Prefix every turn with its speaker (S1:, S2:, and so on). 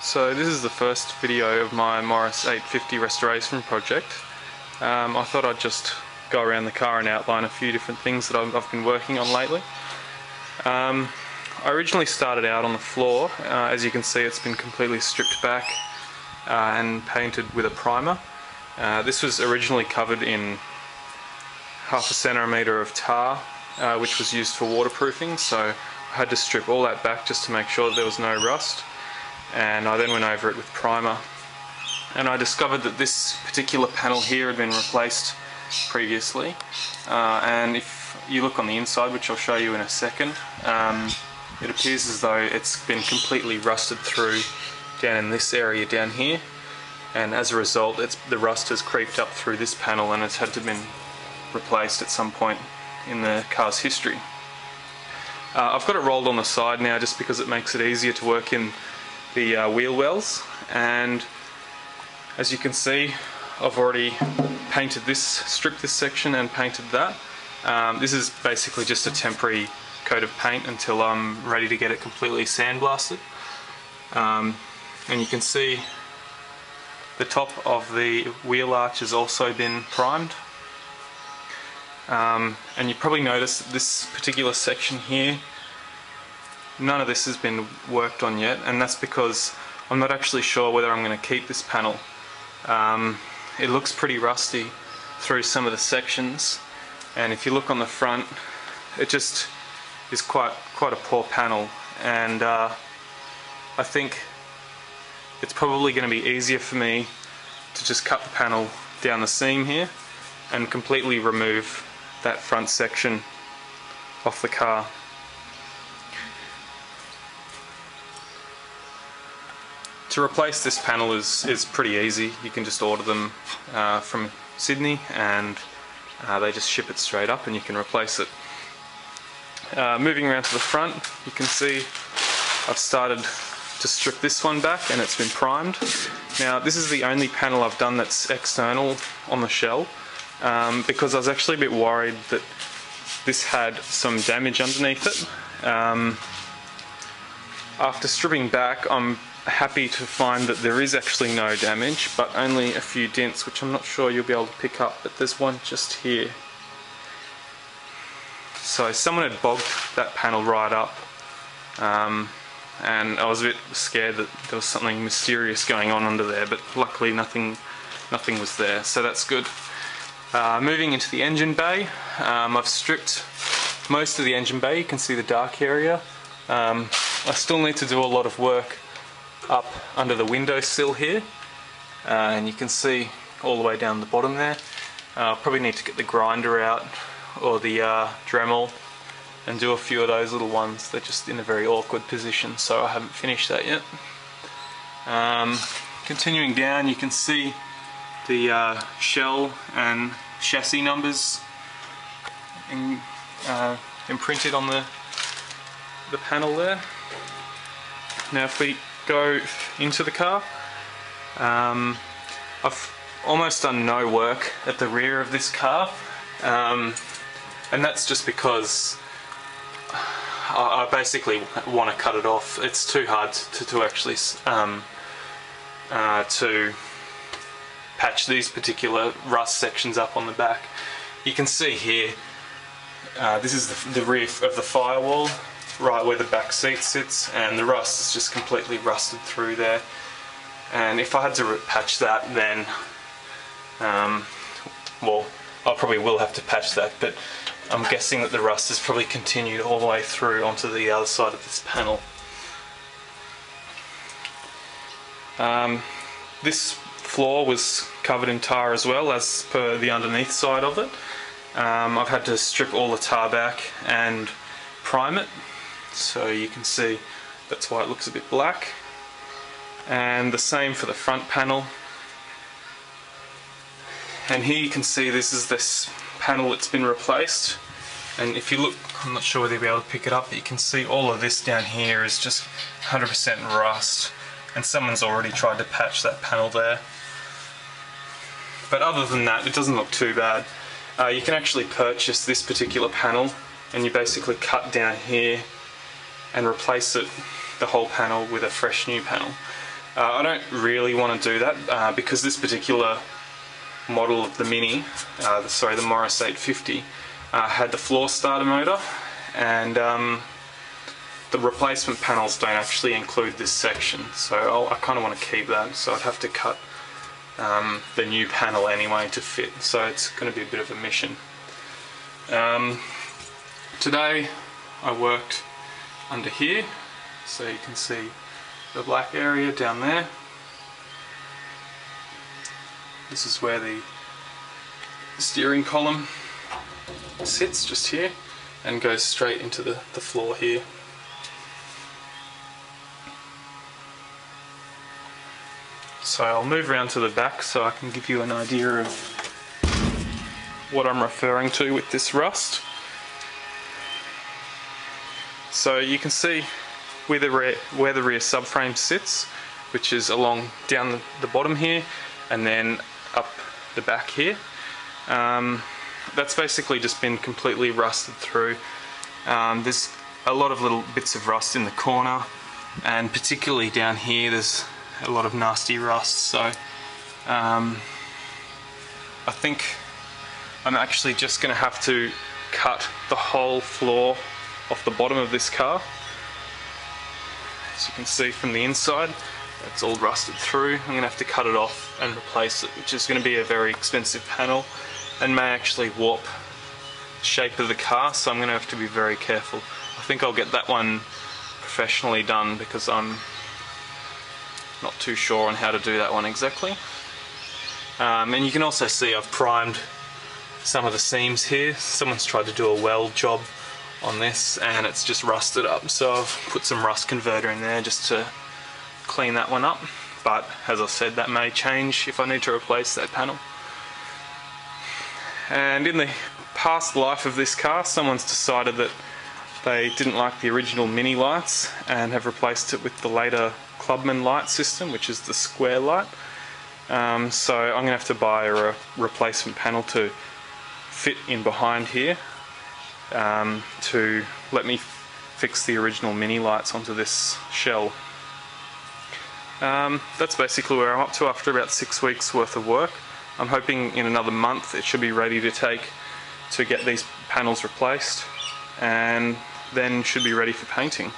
S1: So this is the first video of my Morris 850 restoration project. I thought I'd just go around the car and outline a few different things that I've been working on lately. I originally started out on the floor. As you can see, it's been completely stripped back and painted with a primer. This was originally covered in 1/2 centimetre of tar, which was used for waterproofing, so I had to strip all that back just to make sure that there was no rust. And I then went over it with primer, and I discovered that this particular panel here had been replaced previously, and if you look on the inside, which I'll show you in a second, it appears as though it's been completely rusted through down in this area down here, and as a result the rust has creeped up through this panel and it's had to been replaced at some point in the car's history. I've got it rolled on the side now just because it makes it easier to work in the wheel wells, and as you can see, I've already painted this, stripped this section and painted that. This is basically just a temporary coat of paint until I'm ready to get it completely sandblasted. And you can see the top of the wheel arch has also been primed. And you probably noticed that this particular section here, none of this has been worked on yet, and that's because I'm not actually sure whether I'm going to keep this panel. It looks pretty rusty through some of the sections, and if you look on the front, it just is quite a poor panel, and I think it's probably going to be easier for me to just cut the panel down the seam here and completely remove that front section off the car. To replace this panel is pretty easy. You can just order them from Sydney, and they just ship it straight up and you can replace it. Moving around to the front, you can see I've started to strip this one back and it's been primed. Now this is the only panel I've done that's external on the shell, because I was actually a bit worried that this had some damage underneath it. After stripping back, I'm happy to find that there is actually no damage, but only a few dents, which I'm not sure you'll be able to pick up, but there's one just here. So someone had bogged that panel right up, and I was a bit scared that there was something mysterious going on under there, but luckily nothing was there, so that's good. Moving into the engine bay, I've stripped most of the engine bay. You can see the dark area. I still need to do a lot of work up under the windowsill here, and you can see all the way down the bottom there. I'll probably need to get the grinder out or the Dremel and do a few of those little ones. They're just in a very awkward position, so I haven't finished that yet. Continuing down, you can see the shell and chassis numbers imprinted on the panel there. Now if we go into the car, I've almost done no work at the rear of this car, and that's just because I basically want to cut it off. It's too hard to actually to patch these particular rust sections up on the back. You can see here, this is the rear of the firewall, right where the back seat sits, and the rust is just completely rusted through there. And if I had to patch that, then well, I probably will have to patch that, but I'm guessing that the rust has probably continued all the way through onto the other side of this panel. This floor was covered in tar as well, as per the underneath side of it. I've had to strip all the tar back and prime it, so you can see that's why it looks a bit black. And the same for the front panel. And here you can see this panel that's been replaced, and if you look, I'm not sure whether you'll be able to pick it up, but you can see all of this down here is just 100% rust, and someone's already tried to patch that panel there. But other than that, it doesn't look too bad. You can actually purchase this particular panel, and you basically cut down here and replace it, the whole panel, with a fresh new panel. I don't really want to do that because this particular model of the Mini, the Morris 850, had the floor starter motor, and the replacement panels don't actually include this section, so I kind of want to keep that, so I'd have to cut the new panel anyway to fit, so it's going to be a bit of a mission. Today I worked under here, so you can see the black area down there. This is where the steering column sits, just here, and goes straight into the floor here. So I'll move around to the back so I can give you an idea of what I'm referring to with this rust. So you can see where the rear subframe sits, which is along down the bottom here and then up the back here. That's basically just been completely rusted through. There's a lot of little bits of rust in the corner, and particularly down here there's a lot of nasty rust, so I think I'm actually just going to have to cut the whole floor off the bottom of this car. As you can see from the inside, it's all rusted through. I'm going to have to cut it off and replace it, which is going to be a very expensive panel and may actually warp the shape of the car, so I'm going to have to be very careful. I think I'll get that one professionally done because I'm not too sure on how to do that one exactly. And you can also see I've primed some of the seams here. Someone's tried to do a weld job on this and it's just rusted up, so I've put some rust converter in there just to clean that one up, but as I said, that may change if I need to replace that panel. And in the past life of this car, someone's decided that they didn't like the original Mini lights and have replaced it with the later Clubman light system, which is the square light. So I'm going to have to buy a replacement panel to fit in behind here to let me fix the original Mini lights onto this shell. That's basically where I'm up to after about 6 weeks worth of work. I'm hoping in another month it should be ready to get these panels replaced, and then should be ready for painting.